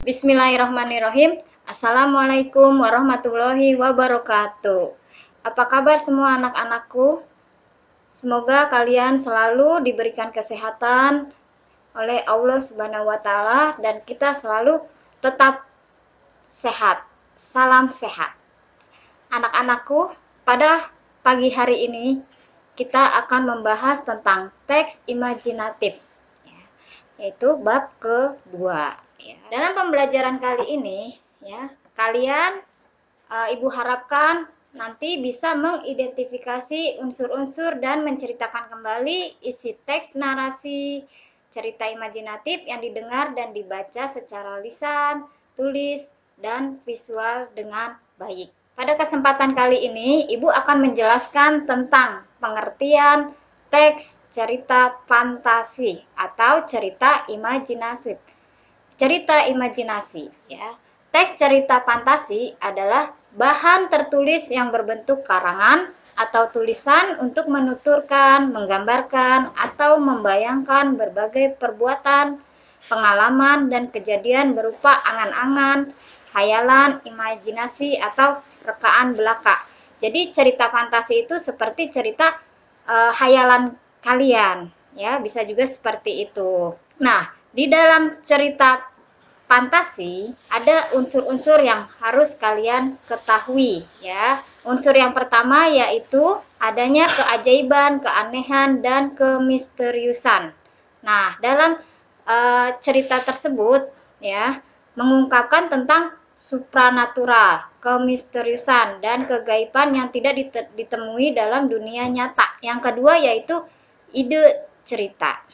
Bismillahirrahmanirrahim. Assalamualaikum warahmatullahi wabarakatuh. Apa kabar semua anak-anakku? Semoga kalian selalu diberikan kesehatan oleh Allah Subhanahu wa Ta'ala dan kita selalu tetap sehat. Salam sehat. Anak-anakku, pada pagi hari ini kita akan membahas tentang teks imajinatif, yaitu bab kedua. Dalam pembelajaran kali ini, kalian Ibu harapkan nanti bisa mengidentifikasi unsur-unsur dan menceritakan kembali isi teks narasi cerita imajinatif yang didengar dan dibaca secara lisan, tulis, dan visual dengan baik. Pada kesempatan kali ini, Ibu akan menjelaskan tentang pengertian teks cerita fantasi atau cerita imajinatif. Cerita imajinasi, Teks cerita fantasi adalah bahan tertulis yang berbentuk karangan atau tulisan untuk menuturkan, menggambarkan, atau membayangkan berbagai perbuatan, pengalaman, dan kejadian berupa angan-angan, hayalan, imajinasi, atau rekaan belaka. Jadi cerita fantasi itu seperti cerita hayalan kalian, bisa juga seperti itu. Nah, di dalam cerita fantasi ada unsur-unsur yang harus kalian ketahui, Unsur yang pertama yaitu adanya keajaiban, keanehan, dan kemisteriusan. Nah, dalam cerita tersebut mengungkapkan tentang supranatural, kemisteriusan, dan kegaiban yang tidak ditemui dalam dunia nyata. Yang kedua yaitu ide cerita.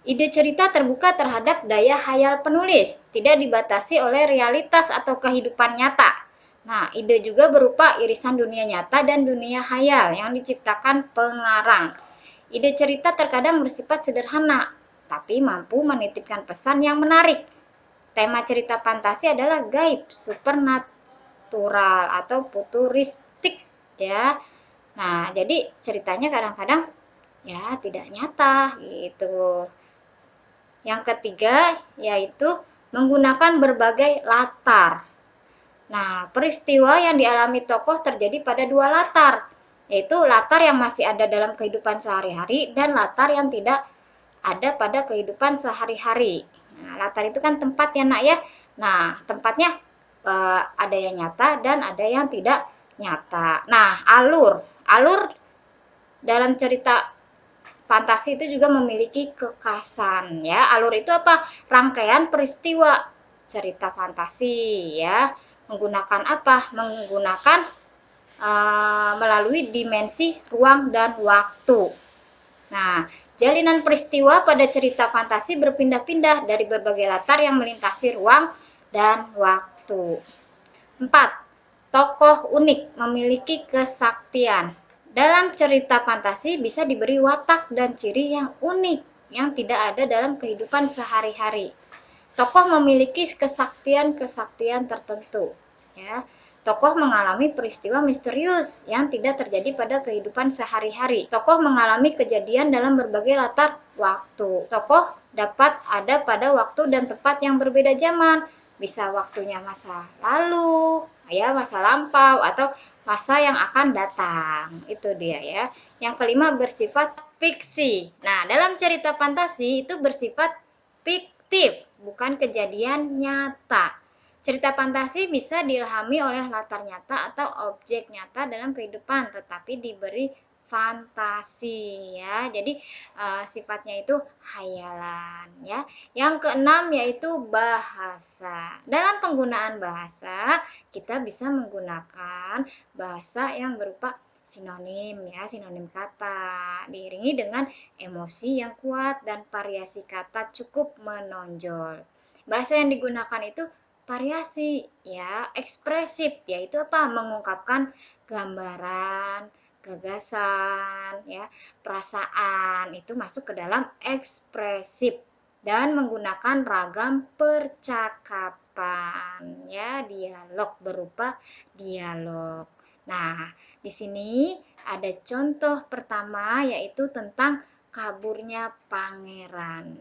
Ide cerita terbuka terhadap daya hayal penulis, tidak dibatasi oleh realitas atau kehidupan nyata. Nah, ide juga berupa irisan dunia nyata dan dunia hayal yang diciptakan pengarang. Ide cerita terkadang bersifat sederhana, tapi mampu menitipkan pesan yang menarik. Tema cerita fantasi adalah gaib, supernatural, atau futuristik, Nah, jadi ceritanya kadang-kadang tidak nyata gitu. Yang ketiga yaitu menggunakan berbagai latar. Nah, peristiwa yang dialami tokoh terjadi pada dua latar, yaitu latar yang masih ada dalam kehidupan sehari-hari dan latar yang tidak ada pada kehidupan sehari-hari. Nah, latar itu kan tempat Nak Nah, tempatnya ada yang nyata dan ada yang tidak nyata. Nah, alur dalam cerita fantasi itu juga memiliki kekhasan, Alur itu apa? Rangkaian peristiwa cerita fantasi, Menggunakan apa? Menggunakan melalui dimensi ruang dan waktu. Nah, jalinan peristiwa pada cerita fantasi berpindah-pindah dari berbagai latar yang melintasi ruang dan waktu. 4. Tokoh unik memiliki kesaktian. Dalam cerita fantasi bisa diberi watak dan ciri yang unik yang tidak ada dalam kehidupan sehari-hari. Tokoh memiliki kesaktian-kesaktian tertentu, Tokoh mengalami peristiwa misterius yang tidak terjadi pada kehidupan sehari-hari. Tokoh mengalami kejadian dalam berbagai latar waktu. Tokoh dapat ada pada waktu dan tempat yang berbeda zaman. Bisa waktunya masa lalu, masa lampau, atau masa yang akan datang. Itu dia Yang kelima bersifat fiksi. Nah, dalam cerita fantasi itu bersifat fiktif, bukan kejadian nyata. Cerita fantasi bisa diilhami oleh latar nyata atau objek nyata dalam kehidupan, tetapi diberi fantasi, Jadi sifatnya itu hayalan, Yang keenam yaitu bahasa. Dalam penggunaan bahasa, kita bisa menggunakan bahasa yang berupa sinonim, sinonim kata, diiringi dengan emosi yang kuat dan variasi kata cukup menonjol. Bahasa yang digunakan itu variasi, ekspresif, yaitu apa? Mengungkapkan gambaran, gagasan, perasaan, itu masuk ke dalam ekspresif dan menggunakan ragam percakapan, dialog berupa dialog. Nah, di sini ada contoh pertama yaitu tentang kaburnya pangeran.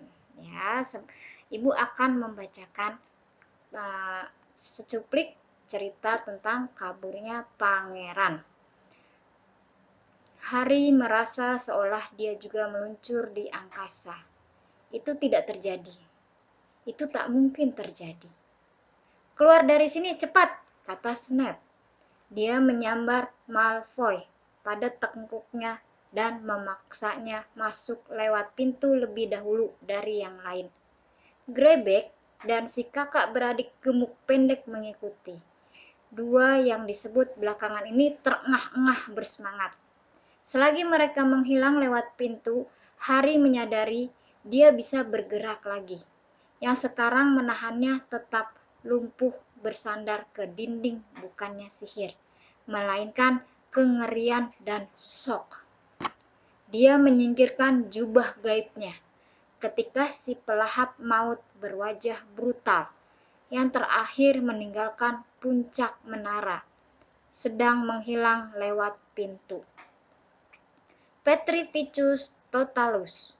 Ibu akan membacakan secuplik cerita tentang kaburnya pangeran. Harry merasa seolah dia juga meluncur di angkasa. Itu tidak terjadi. Itu tak mungkin terjadi. Keluar dari sini cepat, kata Snape. Dia menyambar Malfoy pada tengkuknya dan memaksanya masuk lewat pintu lebih dahulu dari yang lain. Grebek dan si kakak beradik gemuk pendek mengikuti. Dua yang disebut belakangan ini terengah-engah bersemangat. Selagi mereka menghilang lewat pintu, Harry menyadari dia bisa bergerak lagi. Yang sekarang menahannya tetap lumpuh bersandar ke dinding bukannya sihir, melainkan kengerian dan shock. Dia menyingkirkan jubah gaibnya ketika si pelahap maut berwajah brutal yang terakhir meninggalkan puncak menara, sedang menghilang lewat pintu. Petrificus totalus.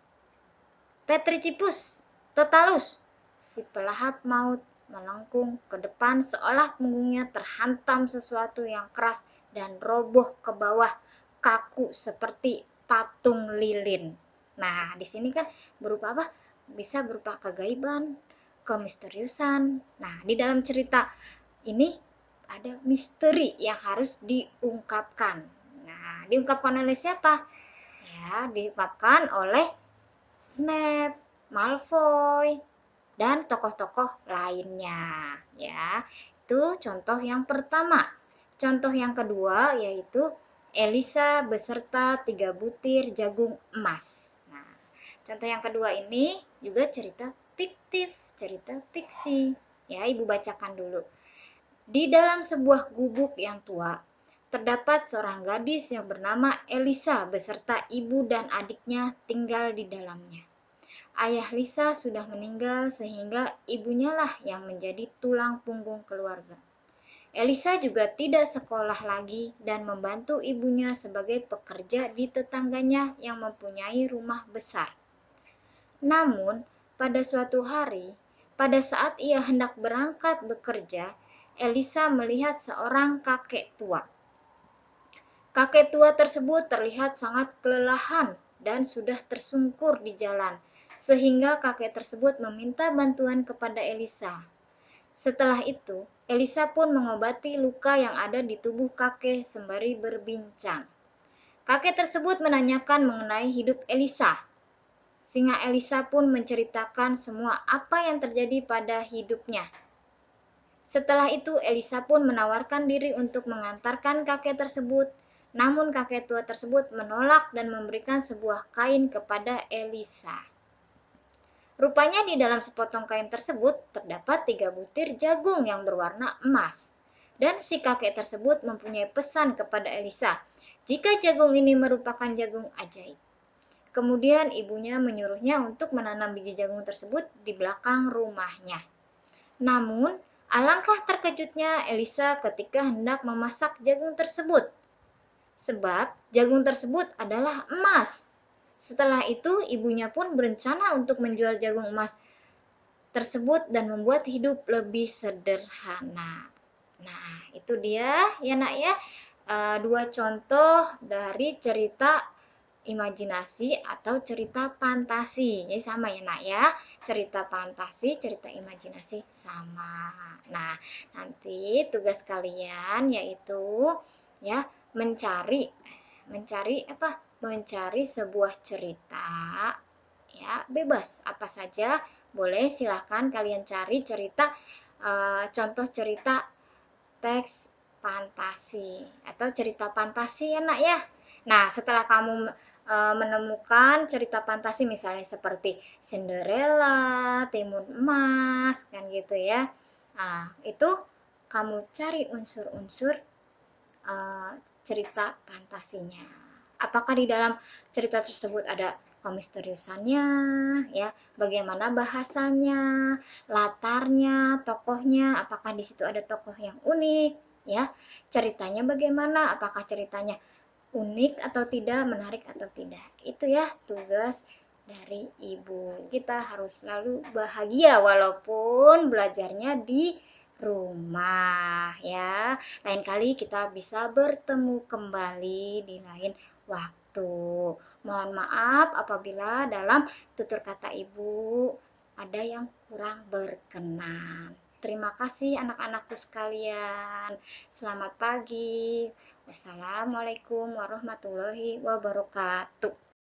Petricipus totalus. Si pelahap maut melengkung ke depan seolah punggungnya terhantam sesuatu yang keras dan roboh ke bawah kaku seperti patung lilin. Nah, di sini kan berupa apa? Bisa berupa kegaiban, kemisteriusan. Nah, di dalam cerita ini ada misteri yang harus diungkapkan. Nah, diungkapkan oleh siapa? Ya, diungkapkan oleh Snape, Malfoy, dan tokoh-tokoh lainnya. Ya, itu contoh yang pertama. Contoh yang kedua yaitu Elisa beserta 3 butir jagung emas. Nah, contoh yang kedua ini juga cerita fiktif, cerita fiksi. Ya, Ibu bacakan dulu. Di dalam sebuah gubuk yang tua, terdapat seorang gadis yang bernama Elisa beserta ibu dan adiknya tinggal di dalamnya. Ayah Lisa sudah meninggal sehingga ibunya lah yang menjadi tulang punggung keluarga. Elisa juga tidak sekolah lagi dan membantu ibunya sebagai pekerja di tetangganya yang mempunyai rumah besar. Namun, pada suatu hari, pada saat ia hendak berangkat bekerja, Elisa melihat seorang kakek tua. Kakek tua tersebut terlihat sangat kelelahan dan sudah tersungkur di jalan, sehingga kakek tersebut meminta bantuan kepada Elisa. Setelah itu, Elisa pun mengobati luka yang ada di tubuh kakek sembari berbincang. Kakek tersebut menanyakan mengenai hidup Elisa. Sehingga Elisa pun menceritakan semua apa yang terjadi pada hidupnya. Setelah itu, Elisa pun menawarkan diri untuk mengantarkan kakek tersebut. Namun kakek tua tersebut menolak dan memberikan sebuah kain kepada Elisa. Rupanya di dalam sepotong kain tersebut terdapat 3 butir jagung yang berwarna emas. Dan si kakek tersebut mempunyai pesan kepada Elisa, jika jagung ini merupakan jagung ajaib. Kemudian ibunya menyuruhnya untuk menanam biji jagung tersebut di belakang rumahnya. Namun, alangkah terkejutnya Elisa ketika hendak memasak jagung tersebut. Sebab jagung tersebut adalah emas. Setelah itu, ibunya pun berencana untuk menjual jagung emas tersebut dan membuat hidup lebih sederhana. Nah, itu dia ya nak ya, 2 contoh dari cerita imajinasi atau cerita fantasi. Jadi sama ya nak ya, cerita fantasi, cerita imajinasi sama. Nah, nanti tugas kalian yaitu ya mencari apa? Mencari sebuah cerita ya, bebas apa saja boleh, silahkan kalian cari cerita contoh cerita teks fantasi atau cerita fantasi ya nak ya. Nah, setelah kamu menemukan cerita fantasi misalnya seperti Cinderella, Timun Emas, kan gitu ya. Nah, itu kamu cari unsur-unsur cerita fantasinya. Apakah di dalam cerita tersebut ada kemisteriusannya, ya, bagaimana bahasanya, latarnya, tokohnya, apakah di situ ada tokoh yang unik, ya, ceritanya bagaimana, apakah ceritanya unik atau tidak, menarik atau tidak. Itu ya tugas dari ibu. Kita harus selalu bahagia walaupun belajarnya di rumah ya. Lain kali kita bisa bertemu kembali di lain waktu. Mohon maaf apabila dalam tutur kata ibu ada yang kurang berkenan. Terima kasih anak-anakku sekalian. Selamat pagi. Wassalamualaikum warahmatullahi wabarakatuh.